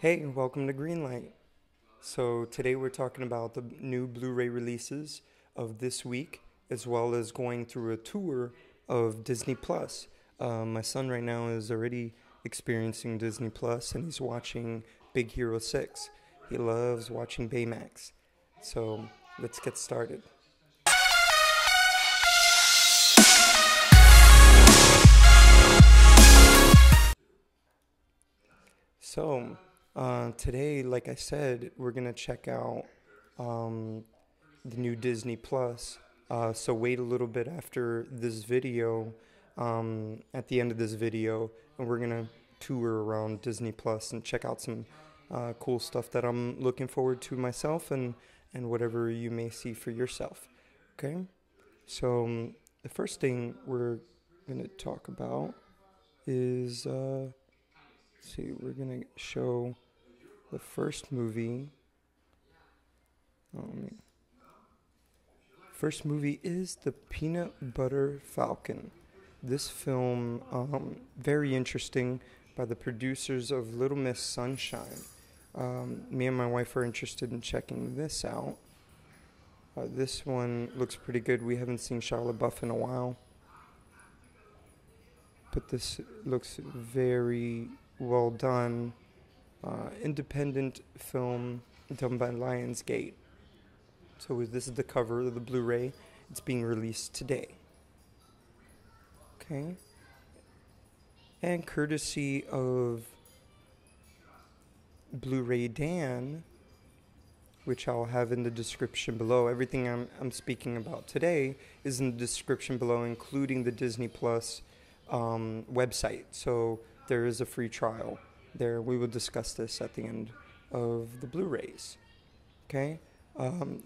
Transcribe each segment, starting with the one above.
Hey, welcome to Greenlight. So, today we're talking about the new Blu ray releases of this week, as well as going through a tour of Disney Plus. My son right now is already experiencing Disney Plus and he's watching Big Hero 6. He loves watching Baymax. So, let's get started. So, today, like I said, we're going to check out the new Disney Plus. So wait a little bit after this video, at the end of this video, and we're gonna tour around Disney Plus and check out some cool stuff that I'm looking forward to myself, and whatever you may see for yourself. Okay, so the first thing we're gonna talk about is see, we're gonna show the first movie. First movie is The Peanut Butter Falcon. This film, very interesting, by the producers of Little Miss Sunshine. Me and my wife are interested in checking this out. This one looks pretty good. We haven't seen Shia LaBeouf in a while, but this looks very well done. Independent film done by Lionsgate. So this is the cover of the Blu-ray. It's being released today. Okay. And courtesy of Blu-ray Dan, which I'll have in the description below. Everything I'm speaking about today is in the description below, including the Disney Plus website. So there is a free trial there. We will discuss this at the end of the Blu-rays. Okay.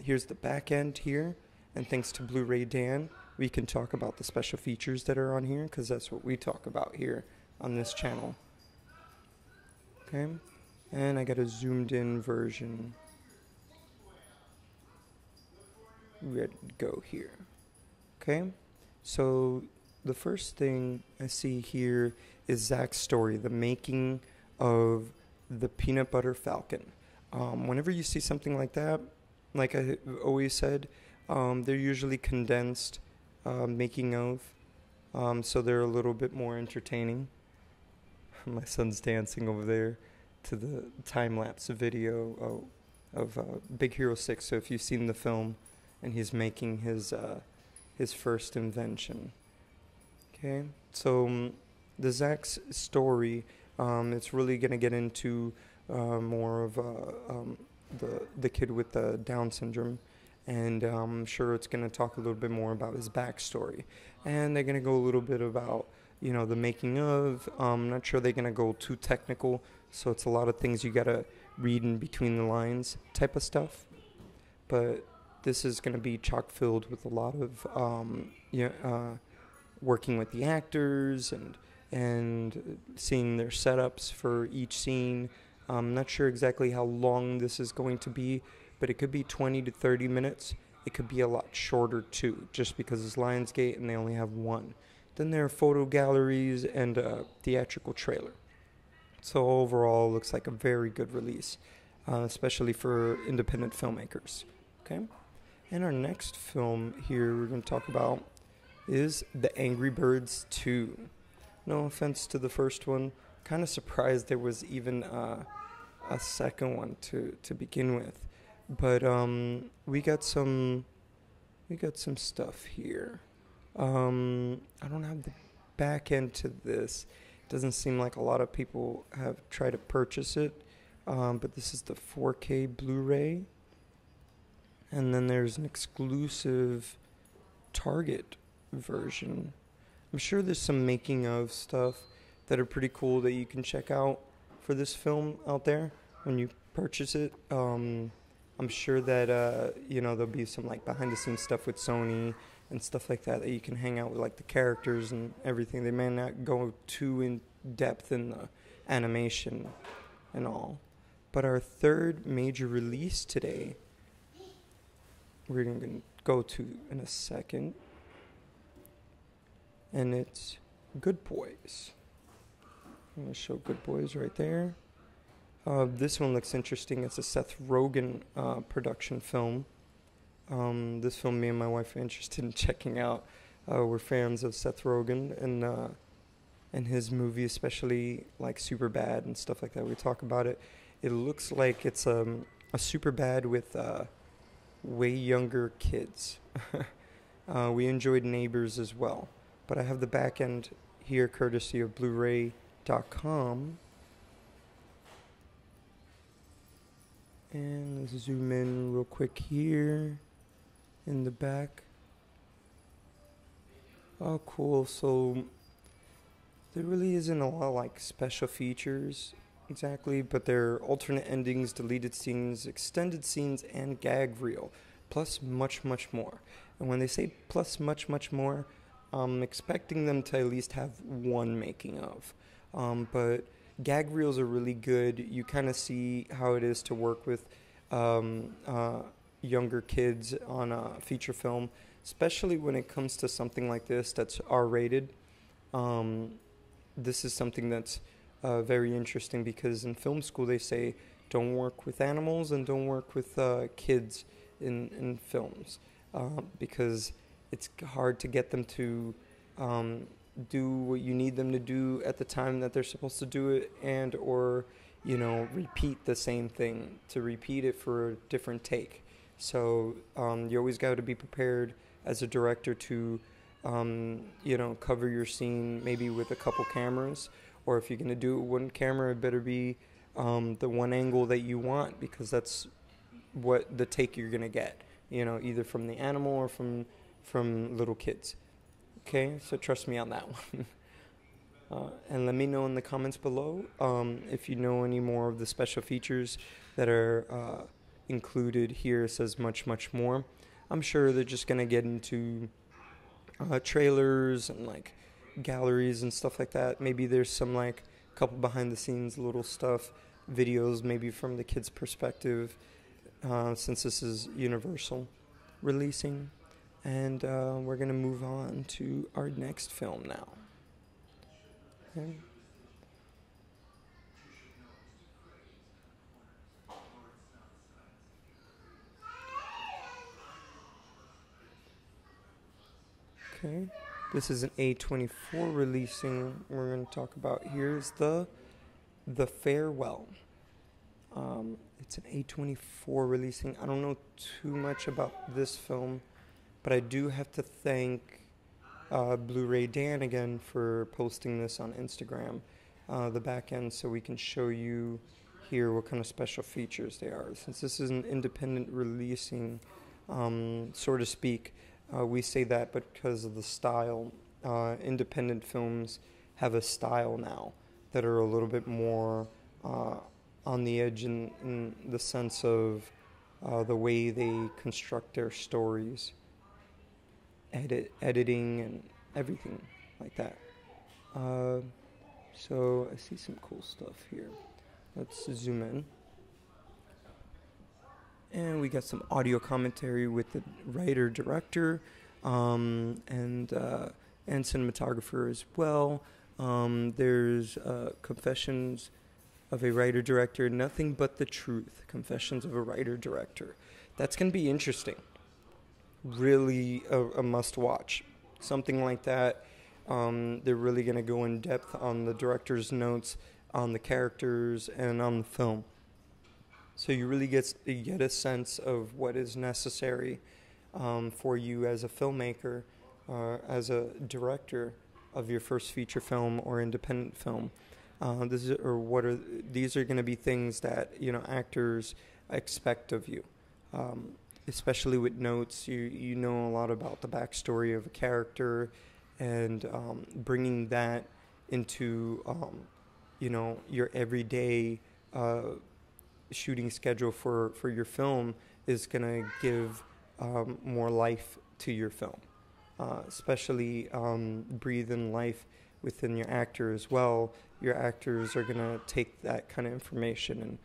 Here's the back end here, and thanks to Blu-ray Dan, we can talk about the special features that are on here, because that's what we talk about here on this channel. Okay, and I got a zoomed in version ready to go here. Okay, so the first thing I see here is Zach's story, the making of the Peanut Butter Falcon. Whenever you see something like that, like I always said, they're usually condensed making of, so they're a little bit more entertaining. My son's dancing over there to the time-lapse video of Big Hero 6, so if you've seen the film, and he's making his first invention. Okay, so the Zach's story, it's really going to get into more of the kid with the Down syndrome, and I'm sure it's going to talk a little bit more about his backstory, and they're going to go a little bit about, you know, the making of. I'm not sure they're going to go too technical, so it's a lot of things you got to read in between the lines type of stuff, but this is going to be chock filled with a lot of working with the actors and seeing their setups for each scene. I'm not sure exactly how long this is going to be, but it could be 20 to 30 minutes. It could be a lot shorter too, just because it's Lionsgate and they only have one. Then there are photo galleries and a theatrical trailer. So overall, it looks like a very good release, especially for independent filmmakers. Okay, and our next film here we're going to talk about is The Angry Birds 2. No offense to the first one. Kind of surprised there was even a second one to begin with, but we got some stuff here. I don't have the back end to this. It doesn't seem like a lot of people have tried to purchase it, but this is the 4K Blu-ray, and then there's an exclusive Target version. I'm sure there's some making of stuff that are pretty cool that you can check out for this film out there when you purchase it. I'm sure that there'll be some like behind the scenes stuff with Sony and stuff like that you can hang out with, like the characters and everything. They may not go too in depth in the animation and all. But our third major release today, we're going to go to in a second, and it's Good Boys. I'm going to show Good Boys right there. This one looks interesting. It's a Seth Rogen production film. This film me and my wife are interested in checking out. We're fans of Seth Rogen and his movie, especially like Superbad and stuff like that. We talk about it. It looks like it's a Superbad with way younger kids. We enjoyed Neighbors as well. But I have the back end here courtesy of Blu-ray.com. And let's zoom in real quick here in the back. Oh, cool. So there really isn't a lot like special features exactly, but there are alternate endings, deleted scenes, extended scenes, and gag reel, plus much, much more. And when they say plus much, much more, I'm expecting them to at least have one making of. But gag reels are really good. You kind of see how it is to work with younger kids on a feature film, especially when it comes to something like this that's R-rated. This is something that's very interesting because in film school they say don't work with animals and don't work with kids in films because it's hard to get them to do what you need them to do at the time that they're supposed to do it, and or repeat the same thing, to repeat it for a different take. So you always got to be prepared as a director to cover your scene maybe with a couple cameras, or if you're going to do it with one camera, it better be the one angle that you want, because that's what the take you're going to get, either from the animal or from little kids. Okay, so trust me on that one. And let me know in the comments below if you know any more of the special features that are included here. It says much, much more. I'm sure they're just going to get into trailers and like galleries and stuff like that. Maybe there's some like couple behind the scenes little stuff, videos maybe from the kids' perspective, since this is Universal releasing. And we're going to move on to our next film now. Okay. Okay. This is an A24 releasing. We're going to talk about here's the Farewell. It's an A24 releasing. I don't know too much about this film, but I do have to thank Blu-ray Dan again for posting this on Instagram, the back end, so we can show you here what kind of special features they are. Since this is an independent releasing, so to speak, we say that because of the style. Independent films have a style now that are a little bit more on the edge in the sense of the way they construct their stories, editing and everything like that. So I see some cool stuff here. Let's zoom in. And we got some audio commentary with the writer-director and cinematographer as well. There's Confessions of a Writer-Director, Nothing But the Truth, Confessions of a Writer-Director. That's going to be interesting. Really a must-watch. Something like that. They're really going to go in depth on the director's notes, on the characters, and on the film. So you really get a sense of what is necessary for you as a filmmaker, as a director of your first feature film or independent film. These are going to be things that actors expect of you, especially with notes. You know a lot about the backstory of a character, and bringing that into your everyday shooting schedule for your film is going to give more life to your film, especially breathe in life within your actor as well. Your actors are going to take that kind of information and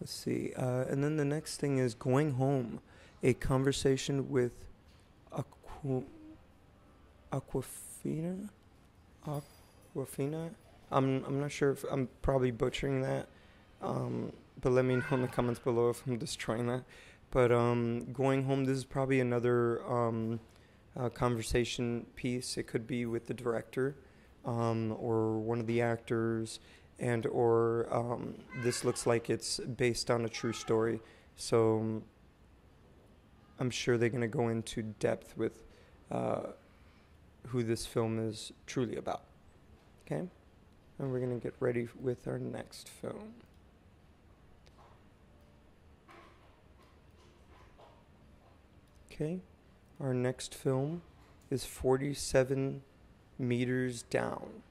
let's see. And then the next thing is Going Home, a conversation with Awkwafina. I'm not sure if I'm probably butchering that, but let me know in the comments below if I'm destroying that. But going home, this is probably another conversation piece. It could be with the director or one of the actors, and or this looks like it's based on a true story. So I'm sure they're going to go into depth with who this film is truly about. Okay? And we're going to get ready with our next film. Okay, our next film is 47 Meters Down,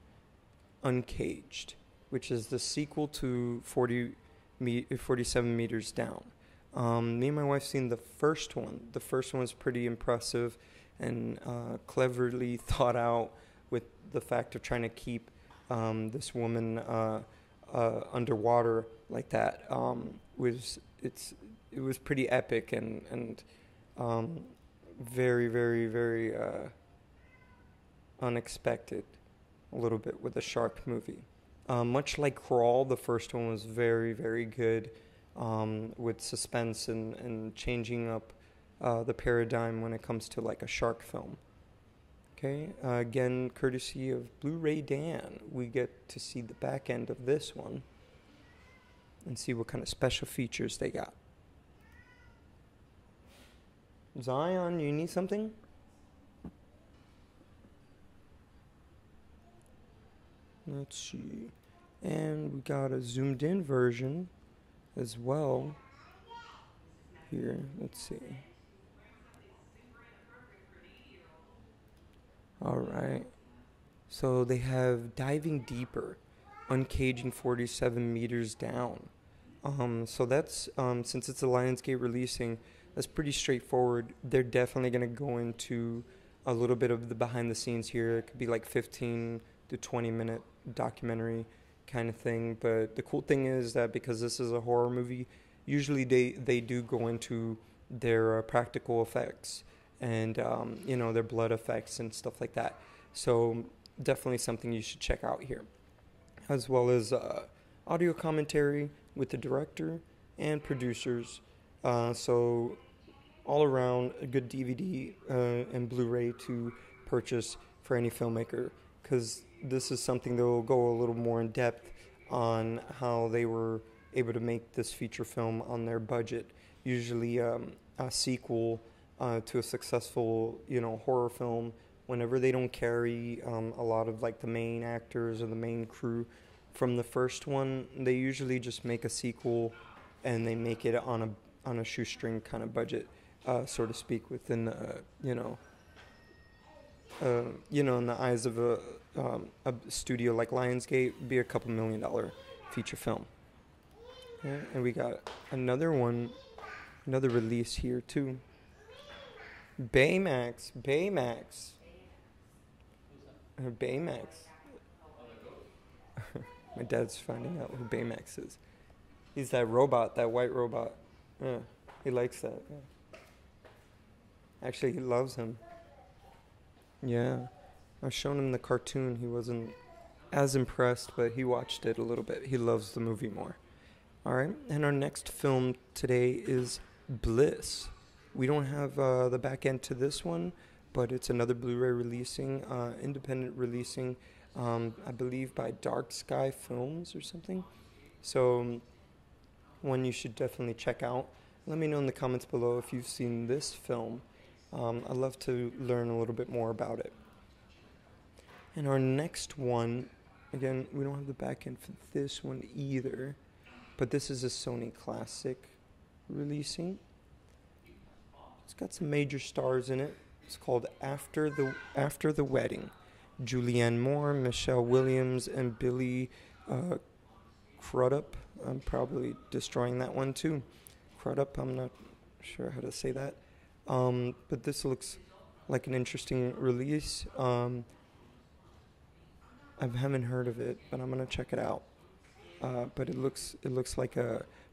Uncaged, which is the sequel to 47 Meters Down. Me and my wife seen the first one. The first one was pretty impressive and cleverly thought out with the fact of trying to keep this woman underwater like that. It was pretty epic and very, very, very unexpected a little bit with a shark movie. Much like Crawl, the first one was very, very good with suspense and changing up the paradigm when it comes to like a shark film. Okay, again, courtesy of Blu-ray Dan, we get to see the back end of this one and see what kind of special features they got. Zion, you need something? Let's see. And we got a zoomed in version as well. Here, let's see. Alright. So they have Diving Deeper, Uncaging 47 Meters Down. So that's, since it's a Lionsgate releasing, that's pretty straightforward. They're definitely going to go into a little bit of the behind the scenes here. It could be like 15 to 20 minute documentary kind of thing. But the cool thing is that because this is a horror movie, usually they do go into their practical effects and, their blood effects and stuff like that. So definitely something you should check out here. As well as audio commentary with the director and producers. So all around a good DVD and Blu-ray to purchase for any filmmaker, because this is something that will go a little more in depth on how they were able to make this feature film on their budget. Usually a sequel to a successful horror film, whenever they don't carry a lot of like the main actors or the main crew from the first one, they usually just make a sequel and they make it on a shoestring kind of budget, so to speak, within in the eyes of a studio like Lionsgate, be a couple $1 million feature film. Yeah, and we got another release here too. Baymax. My dad's finding out who Baymax is. He's that robot, that white robot. Yeah, he likes that. Yeah. Actually, he loves him. Yeah. I was showing him the cartoon. He wasn't as impressed, but he watched it a little bit. He loves the movie more. All right. And our next film today is Bliss. We don't have the back end to this one, but it's another Blu-ray releasing, independent releasing, I believe by Dark Sky Films or something. So one you should definitely check out. Let me know in the comments below if you've seen this film. I'd love to learn a little bit more about it. And our next one, again, we don't have the back end for this one either, but this is a Sony Classic releasing. It's got some major stars in it. It's called After the Wedding. Julianne Moore, Michelle Williams, and Billy Crudup. I'm probably destroying that one too. Crudup, I'm not sure how to say that. But this looks like an interesting release. I haven't heard of it, but I'm gonna check it out. But it looks like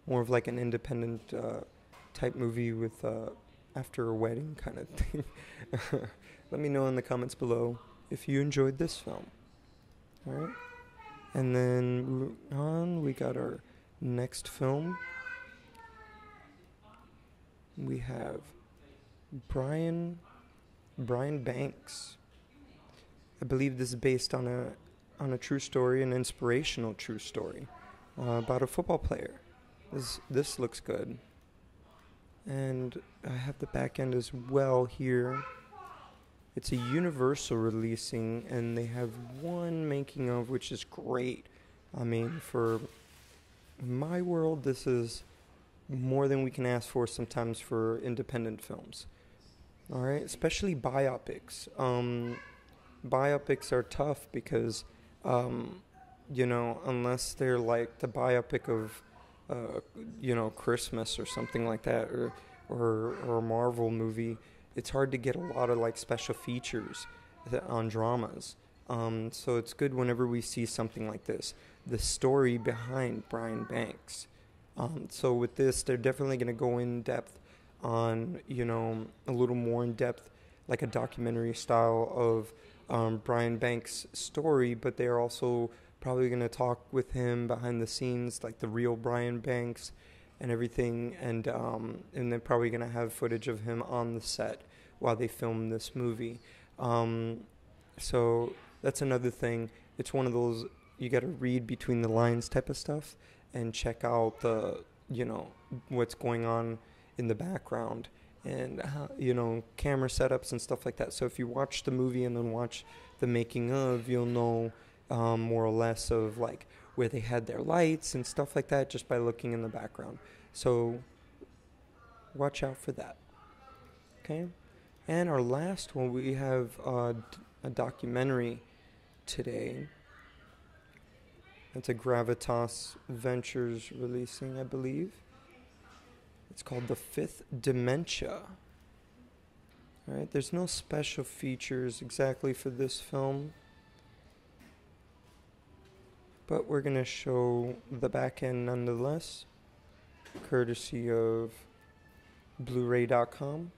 more of like an independent type movie with after a wedding kind of thing. Let me know in the comments below if you enjoyed this film. All right. And then moving on, we got our next film. We have Brian Banks. I believe this is based on a true story, an inspirational true story about a football player. This looks good. And I have the back end as well here. It's a Universal releasing, and they have one making of, which is great. I mean, for my world, this is more than we can ask for sometimes for independent films. All right, especially biopics. Biopics are tough because, unless they're like the biopic of, Christmas or something like that, or a Marvel movie, it's hard to get a lot of like special features on dramas. So it's good whenever we see something like this, the story behind Brian Banks. So with this, they're definitely going to go in depth on, a little more in depth, like a documentary style of Brian Banks' story, but they're also probably going to talk with him behind the scenes, like the real Brian Banks and everything, and they're probably going to have footage of him on the set while they film this movie. So that's another thing. It's one of those, you got to read between the lines type of stuff and check out the, what's going on in the background and, camera setups and stuff like that. So if you watch the movie and then watch the making of, you'll know more or less of like where they had their lights and stuff like that just by looking in the background. So watch out for that. Okay. And our last one, we have a documentary today. It's a Gravitas Ventures releasing, I believe. It's called The Fifth Dementia. All right, there's no special features exactly for this film, but we're going to show the back end nonetheless, courtesy of Blu-ray.com.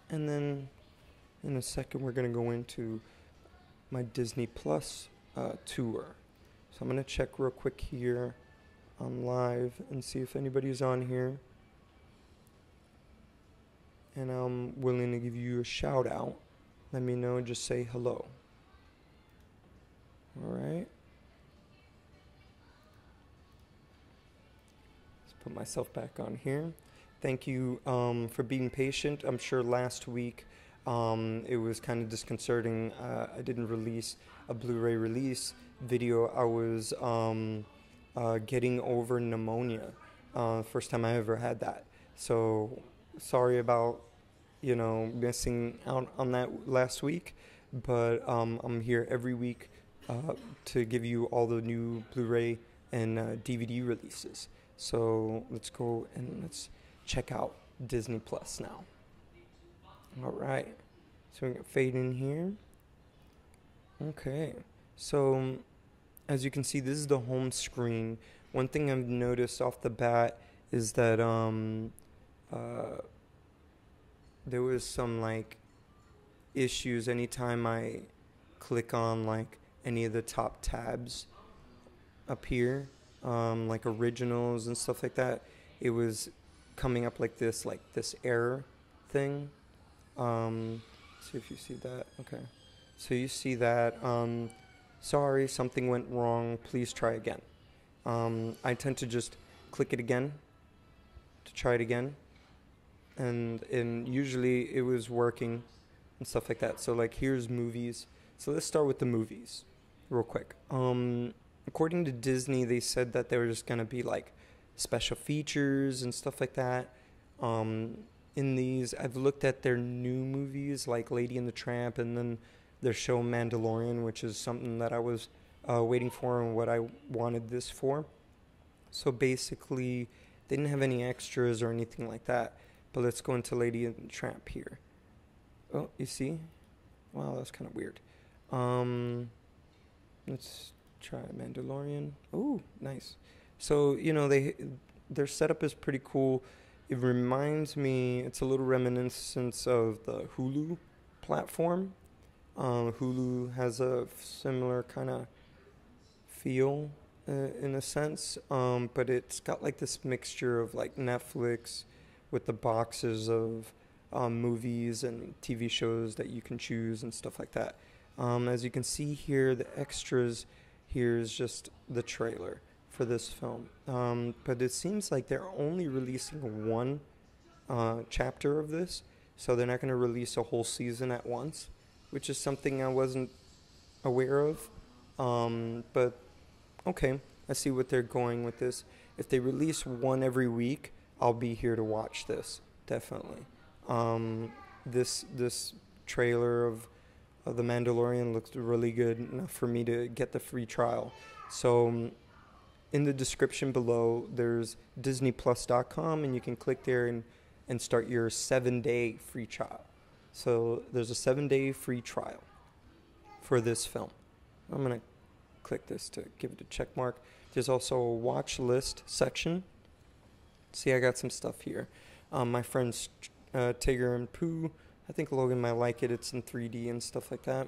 And then in a second, we're going to go into my Disney Plus tour. So I'm going to check real quick here on live and see if anybody's on here. And I'm willing to give you a shout out. Let me know, just say hello. All right. Let's put myself back on here. Thank you for being patient. I'm sure last week it was kind of disconcerting. I didn't release a Blu-ray release video. I was getting over pneumonia. First time I ever had that. So sorry about, missing out on that last week. But I'm here every week to give you all the new Blu-ray and DVD releases. So let's go and let's check out Disney Plus now. All right, so we're gonna fade in here. Okay, so as you can see, this is the home screen. One thing I've noticed off the bat is that there was some like issues anytime I click on like any of the top tabs up here, like originals and stuff like that. It was coming up like this error thing. See if you see that. Okay, so you see that. Sorry, something went wrong, please try again. I tend to just click it again to try it again, and usually it was working and stuff like that. So like here's movies. So let's start with the movies real quick. According to Disney, they said that they were just gonna be like special features and stuff like that. In these, I've looked at their new movies like Lady and the Tramp, and then their show Mandalorian, which is something that I was waiting for and what I wanted this for. So basically, they didn't have any extras or anything like that. But let's go into Lady and the Tramp here. Oh, you see? Wow, that's kind of weird. Let's try Mandalorian. Oh, nice. So, their setup is pretty cool. It reminds me, it's a little reminiscence of the Hulu platform. Hulu has a similar kind of feel in a sense, but it's got like this mixture of like Netflix with the boxes of movies and TV shows that you can choose and stuff like that. As you can see here, the extras here is just the trailer for this film. But it seems like they're only releasing one chapter of this, so they're not going to release a whole season at once, which is something I wasn't aware of. But okay, I see what they're going with this. If they release one every week, I'll be here to watch this, definitely. This trailer of The Mandalorian looked really good enough for me to get the free trial. So in the description below, there's DisneyPlus.com, and you can click there and start your 7-day free trial. So there's a 7-day free trial for this film. I'm going to click this to give it a check mark. There's also a watch list section. See, I got some stuff here. My friends Tigger and Pooh, I think Logan might like it. It's in 3D and stuff like that.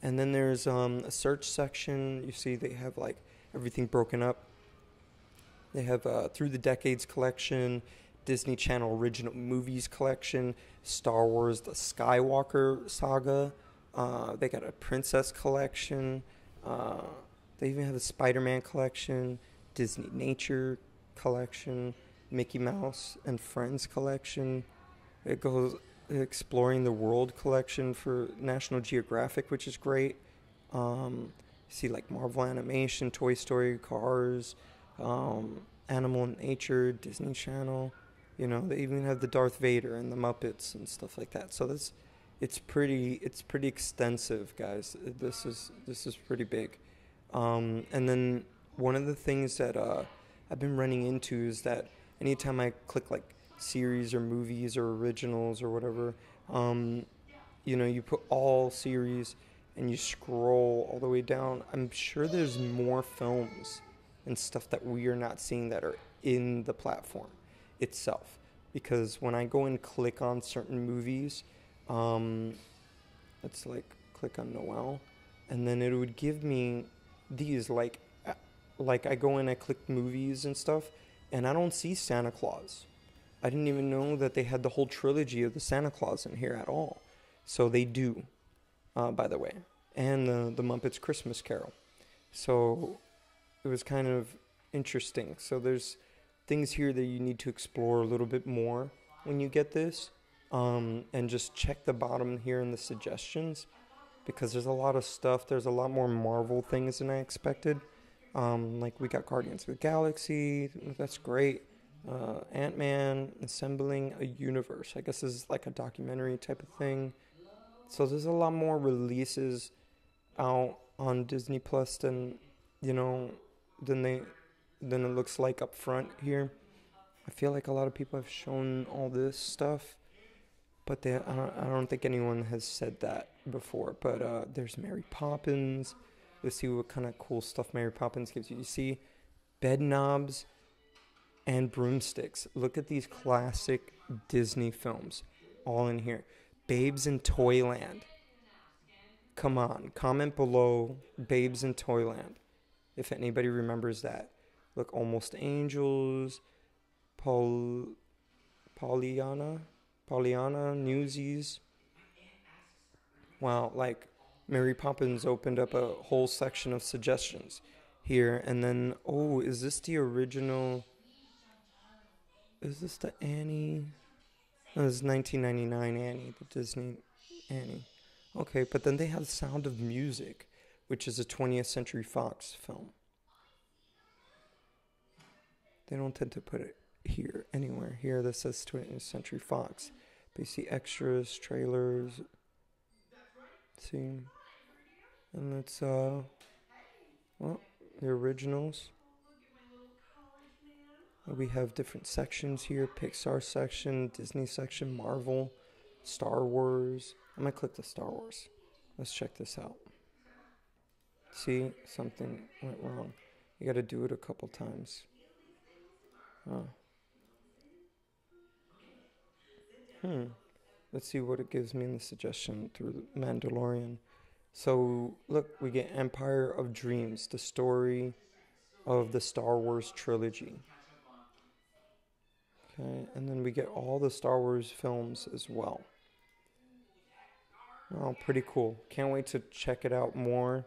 And then there's a search section. You see they have like everything broken up. They have Through the Decades collection, Disney Channel original movies collection, Star Wars The Skywalker Saga. They got a princess collection. They even have a Spider-Man collection, Disney Nature collection, Mickey Mouse and Friends collection. It goes Exploring the World collection for National Geographic, which is great. See like Marvel Animation, Toy Story, Cars, Animal Nature, Disney Channel. You know, they even have the Darth Vader and the Muppets and stuff like that. So it's pretty extensive, guys. This is pretty big. And then one of the things that I've been running into is that anytime I click like series or movies or originals or whatever, you know, you put all series and you scroll all the way down, I'm sure there's more films and stuff that we are not seeing that are in the platform itself. Because when I go and click on certain movies, let's like click on Noel, and then it would give me these like I go in, I click movies and stuff, and I don't see Santa Claus. I didn't even know that they had the whole trilogy of the Santa Claus in here at all. So they do, by the way, and the Muppets Christmas Carol. So it was kind of interesting. So there's things here that you need to explore a little bit more when you get this, and just check the bottom here in the suggestions, because there's a lot of stuff. There's a lot more Marvel things than I expected. Like we got Guardians of the Galaxy. That's great. Ant-Man Assembling a Universe. I guess this is like a documentary type of thing. So there's a lot more releases out on Disney Plus than, you know, than it looks like up front here. I feel like a lot of people have shown all this stuff, but I don't think anyone has said that before. But there's Mary Poppins. Let's see what kind of cool stuff Mary Poppins gives you. You see bed knobs and broomsticks. Look at these classic Disney films all in here. Babes in Toyland. Come on, comment below Babes in Toyland if anybody remembers that. Look, Almost Angels, Pollyanna, Newsies. Wow, like Mary Poppins opened up a whole section of suggestions here. And then, oh, is this the original? Is this the Annie? No, this is 1999 Annie, the Disney Annie. Okay, but then they have Sound of Music, which is a 20th Century Fox film. They don't tend to put it here, anywhere. Here, this says 20th Century Fox. But you see extras, trailers. See? And it's, well, the originals. We have different sections here. Pixar section, Disney section, Marvel, Star Wars. I'm going to click the Star Wars. Let's check this out. See? Something went wrong. You got to do it a couple times. Let's see what it gives me in the suggestion through Mandalorian. So, look, we get Empire of Dreams, the story of the Star Wars trilogy. Okay, and then we get all the Star Wars films as well. Oh, pretty cool. Can't wait to check it out more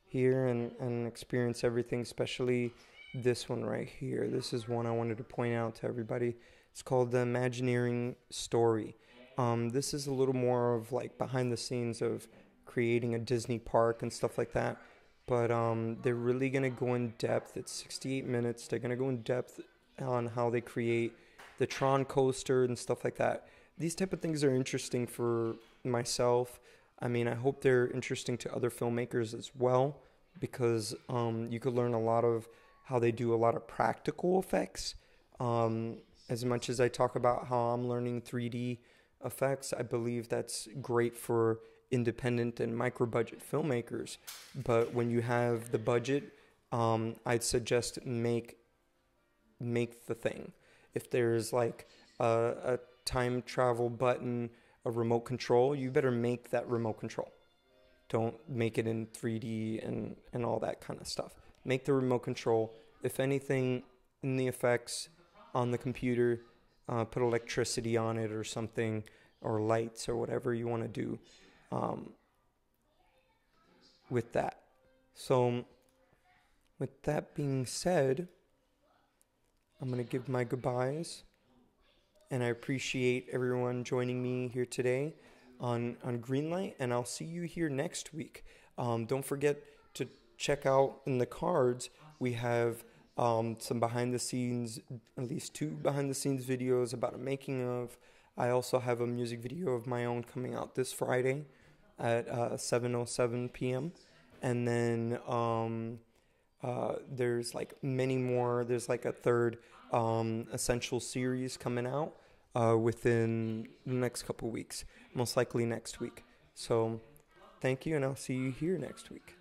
here and experience everything, especially this one right here. This is one I wanted to point out to everybody. It's called The Imagineering Story. This is a little more of like behind the scenes of creating a Disney park and stuff like that. But they're really going to go in depth. It's 68 minutes. They're going to go in depth on how they create the Tron coaster and stuff like that. These type of things are interesting for myself. I mean, I hope they're interesting to other filmmakers as well, because you could learn a lot of how they do a lot of practical effects. As much as I talk about how I'm learning 3D effects, I believe that's great for independent and micro budget filmmakers. But when you have the budget, I'd suggest make the thing. If there's like a time travel button, a remote control, you better make that remote control. Don't make it in 3D and all that kind of stuff. Make the remote control. If anything, in the effects on the computer, put electricity on it or something, or lights or whatever you want to do with that. So, with that being said, I'm going to give my goodbyes. And I appreciate everyone joining me here today on Greenlight. And I'll see you here next week. Don't forget to check out in the cards. We have some behind the scenes, at least 2 behind the scenes videos about a making of. I also have a music video of my own coming out this Friday at 7:07 p.m. And then there's like many more. There's like a third essential series coming out within the next couple weeks, most likely next week. So thank you, and I'll see you here next week.